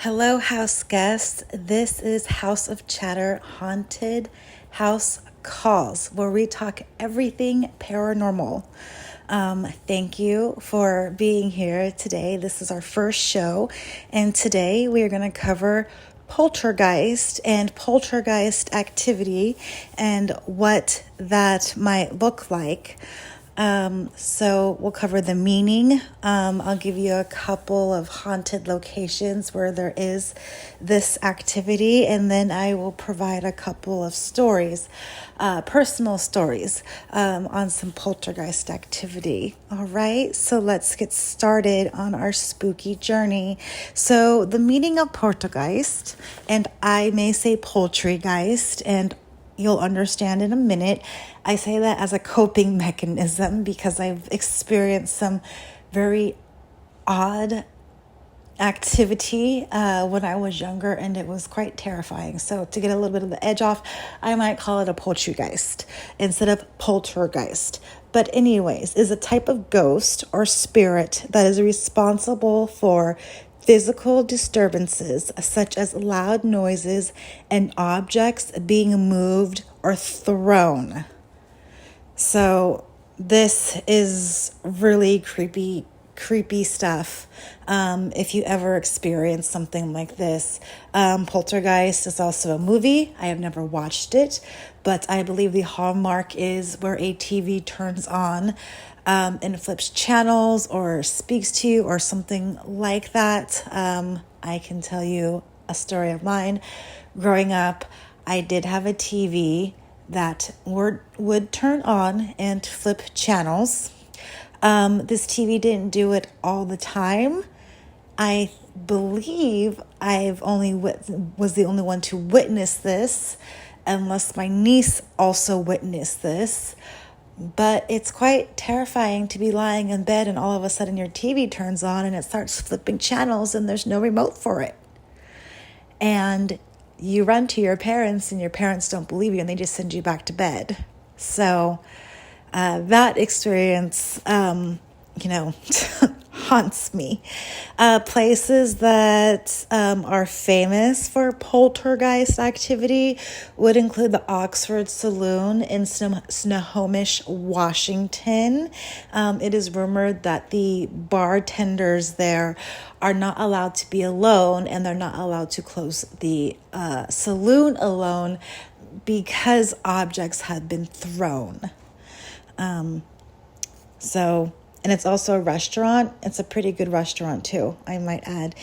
Hello, house guests. This is House of Chatter Haunted House Calls, where we talk everything paranormal. Thank you for being here today. This is our first show, and today we are going to cover poltergeist and poltergeist activity and what that might look like. So we'll cover the meaning. I'll give you a couple of haunted locations where there is this activity, and then I will provide a couple of stories, personal stories, on some poltergeist activity. All right, so let's get started on our spooky journey. So the meaning of poltergeist, and I may say poultrygeist, and you'll understand in a minute. I say that as a coping mechanism because I've experienced some very odd activity when I was younger, and it was quite terrifying. So to get a little bit of the edge off, I might call it a poltergeist instead of poltergeist. But anyways, is a type of ghost or spirit that is responsible for physical disturbances such as loud noises and objects being moved or thrown. So this is really creepy stuff. If you ever experience something like this, Poltergeist is also a movie. I have never watched it, but I believe the hallmark is where a TV turns on and flips channels or speaks to you or something like that. I can tell you a story of mine. Growing up, I did have a TV that would turn on and flip channels. This TV didn't do it all the time. I believe was the only one to witness this, unless my niece also witnessed this. But it's quite terrifying to be lying in bed and all of a sudden your TV turns on and it starts flipping channels and there's no remote for it. And you run to your parents and your parents don't believe you and they just send you back to bed. So that experience, haunts me. Places that are famous for poltergeist activity would include the Oxford Saloon in Snohomish, Washington. It is rumored that the bartenders there are not allowed to be alone, and they're not allowed to close the saloon alone because objects had been thrown. And it's also a restaurant. It's a pretty good restaurant too, I might add.